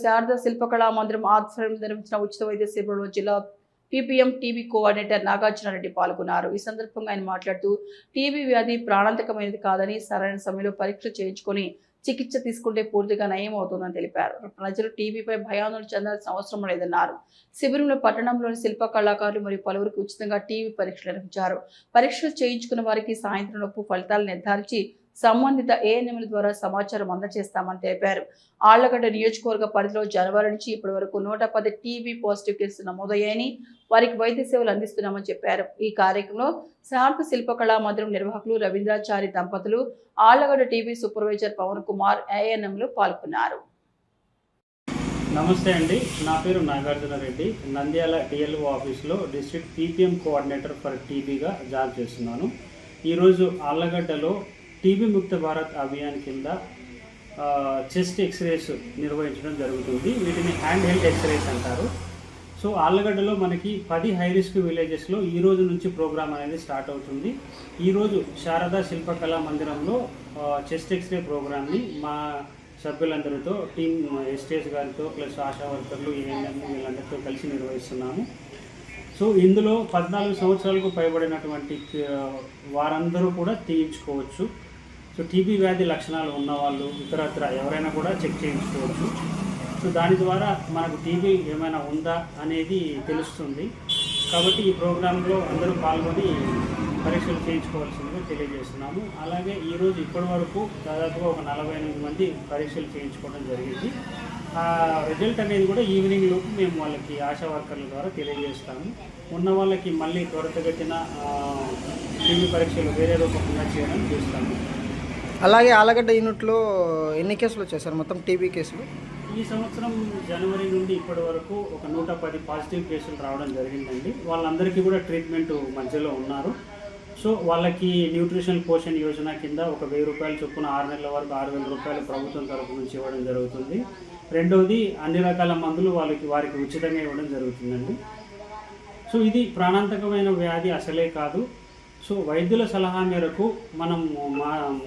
శారదా శిల్పకళా మందిరం ఆధ్వర్యంలో నిర్వహించిన ఉచిత వైద్య శిబిరంలో జిల్లా పీపీఎం టీబీ కోఆర్డినేటర్ నాగార్జునరెడ్డి పాల్గొన్నారు. ఈ సందర్భంగా ఆయన మాట్లాడుతూ టీబీ వ్యాధి ప్రాణాంతకమైనది కాదని సరైన సమయంలో పరీక్ష చేయించుకొని చికిత్స తీసుకుంటే పూర్తిగా నయం అవుతుందని తెలిపారు. ప్రజలు టీబీపై భయాందోళన చెందాల్సిన అవసరం లేదన్నారు. శిబిరంలో పట్టణంలోని శిల్ప కళాకారులు మరియు పలువురికి ఉచితంగా టీబీ పరీక్షలు నిర్వహించారు. పరీక్షలు చేయించుకున్న వారికి సాయంత్రం లోపు ఫలితాలు నిర్ధారించి సంబంధిత ఏఎన్ఎంల ద్వారా సమాచారం అందజేస్తామని తెలిపారు. ఆళ్లగడ్డ నియోజకవర్గ పరిధిలో జనవరి నుంచి ఇప్పటి వరకు 110 టీబీ పాజిటివ్ కేసులు నమోదయ్యాయని వారికి వైద్య సేవలు అందిస్తున్నామని చెప్పారు. ఈ కార్యక్రమంలో శారదా శిల్పకళా మందిరం నిర్వాహకులు రవీంద్రాచారి దంపతులు, ఆళ్లగడ్డ టీబీ సూపర్వైజర్ పవన్ కుమార్ ఏఎన్ఎంలు పాల్గొన్నారు. నమస్తే అండి, నా పేరు నాగార్జునరెడ్డి. నంద్యాల డిఎల్ఓ ఆఫీస్లో డిస్ట్రిక్ట్ పీపీఎం కోఆర్డినేటర్ ఫర్ టీబీగా జాబ్ చేస్తున్నాను. ఈరోజు ఆళ్లగడ్డలో టీబీ ముక్త భారత్ అభియాన్ కింద చెస్ట్ ఎక్స్రేస్ నిర్వహించడం జరుగుతుంది. వీటిని హ్యాండ్ హెల్డ్ ఎక్స్రేస్ అంటారు. సో ఆళ్లగడ్డలో మనకి 10 హై రిస్క్ విలేజెస్లో ఈ రోజు నుంచి ప్రోగ్రామ్ అనేది స్టార్ట్ అవుతుంది. ఈరోజు శారదా శిల్పకళా మందిరంలో చెస్ట్ ఎక్స్రే ప్రోగ్రామ్ని మా సభ్యులందరితో టీమ్ ఎస్టేస్ గారితో ప్లస్ ఆశా వర్కర్లు ఏఎన్ఎం వీళ్ళందరితో కలిసి నిర్వహిస్తున్నాము. సో ఇందులో 14 సంవత్సరాలకు పైబడినటువంటి వారందరూ కూడా తీయించుకోవచ్చు. సో టీబీ వ్యాధి లక్షణాలు ఉన్నవాళ్ళు ఇతరత్ర ఎవరైనా కూడా చెక్ చేయించుకోవచ్చు. సో దాని ద్వారా మనకు టీబీ ఏమైనా ఉందా అనేది తెలుస్తుంది. కాబట్టి ఈ ప్రోగ్రాంలో అందరూ పాల్గొని పరీక్షలు చేయించుకోవాల్సిందిగా తెలియజేస్తున్నాము. అలాగే ఈరోజు ఇప్పటి వరకు దాదాపుగా ఒక 48 మంది పరీక్షలు చేయించుకోవడం జరిగింది. ఆ రిజల్ట్ అనేది కూడా ఈవినింగ్ లోపు మేము వాళ్ళకి ఆశా వర్కర్ల ద్వారా తెలియజేస్తాము. ఉన్న వాళ్ళకి మళ్ళీ త్వరితగతిన టీబీ పరీక్షలు వేరే రూపంగా చేయడం చూస్తాము. అలాగే ఆళ్లగడ్డ యూనిట్లో ఎన్ని కేసులు వచ్చాయి సార్ మొత్తం టీబీ కేసులు? ఈ సంవత్సరం జనవరి నుండి ఇప్పటి వరకు ఒక 110 పాజిటివ్ కేసులు రావడం జరిగిందండి. వాళ్ళందరికీ కూడా ట్రీట్మెంట్ మధ్యలో ఉన్నారు. సో వాళ్ళకి న్యూట్రిషన్ పోషణ్ యోజన కింద ఒక 1000 రూపాయలు చొప్పున 6 నెలల వరకు 6000 రూపాయలు ప్రభుత్వం తరఫు నుంచి ఇవ్వడం జరుగుతుంది. రెండవది అన్ని రకాల మందులు వారికి ఉచితంగా ఇవ్వడం జరుగుతుందండి. సో ఇది ప్రాణాంతకమైన వ్యాధి అసలే కాదు. సో వైద్యుల సలహా మేరకు మనం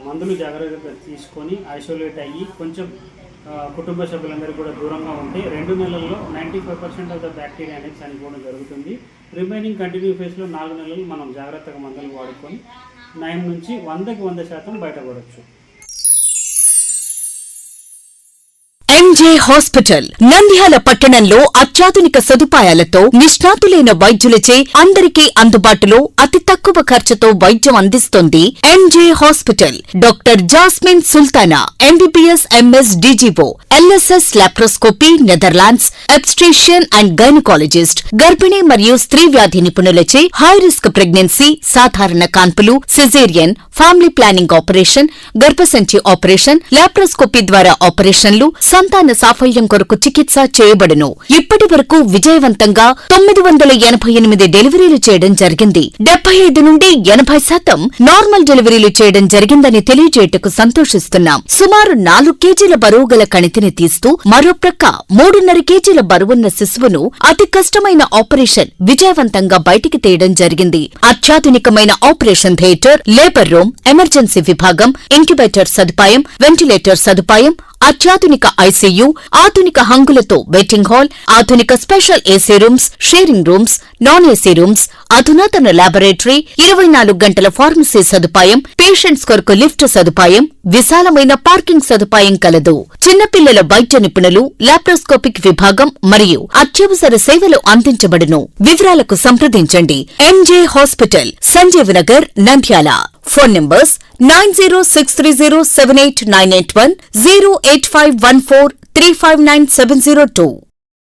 మందులు జాగ్రత్తగా తీసుకొని ఐసోలేట్ అయ్యి కొంచెం కుటుంబ సభ్యులందరికీ కూడా దూరంగా ఉంటే 2 నెలల్లో 95% ఆఫ్ ద బ్యాక్టీరియా అనేది చనిపోవడం జరుగుతుంది. రిమైనింగ్ కంటిన్యూ ఫేజ్లో 4 నెలలు మనం జాగ్రత్తగా మందులు వాడుకొని 9 నుంచి 100కి 100% బయటపడవచ్చు. ఎంజే హాస్పిటల్ నంద్యాల పట్టణంలో అత్యాధునిక సదుపాయాలతో నిష్ణాతులైన వైద్యులచే అందరికీ అందుబాటులో అతి తక్కువ ఖర్చుతో వైద్యం అందిస్తోంది MJ hospital. Doctor Jasmine Sultana MBBS MS DGO, LSS laparoscopy Netherlands, obstetrician and gynaecologist, గర్భిణీ మరియు స్త్రీ వ్యాధి నిపుణులచే హై రిస్క్ ప్రెగ్నెన్సీ, సాధారణ కాన్పులు, సిజేరియన్, ఫ్యామిలీ ప్లానింగ్ ఆపరేషన్, గర్భసంచి ఆపరేషన్, లాప్రోస్కోపీ ద్వారా ఆపరేషన్లు, సంతాన సాఫల్యం కొరకు చికిత్స చేయబడును. ఇప్పటి వరకు విజయవంతంగా 988 డెలివరీలు చేయడం జరిగింది. 75 నుండి 80% నార్మల్ డెలివరీలు చేయడం జరిగిందని తెలియజేయటకు సంతోషిస్తున్నాం. సుమారు 4 కేజీల బరువు గల కణితిని తీస్తూ మరో ప్రక్క 3.5 కేజీల బరువున్న శిశువును అతి కష్టమైన ఆపరేషన్ విజయవంతంగా బయటికి తీయడం జరిగింది. అత్యాధునికమైన operation theatre, labour room, emergency విభాగం, ఇంక్యుబేటర్ సదుపాయం, వెంటిలేటర్ సదుపాయం, అత్యాధునిక ఐసీయూ, ఆధునిక హంగులతో వెయిటింగ్ హాల్, ఆధునిక special AC rooms, sharing rooms, non AC rooms, అధునాతన ల్యాబొరేటరీ, 24 గంటల ఫార్మసీ సదుపాయం, పేషెంట్స్ కొరకు లిఫ్ట్ సదుపాయం, విశాలమైన పార్కింగ్ సదుపాయం కలదు. చిన్నపిల్లల వైద్య నిపుణులు, లాప్రోస్కోపిక్ విభాగం మరియు అత్యవసర సేవలు అందించబడును. వివరాలకు సంప్రదించండి. MJ hospital, Sanjeev Nagar, Nandyal. Phone numbers 9063078981, 08514359702.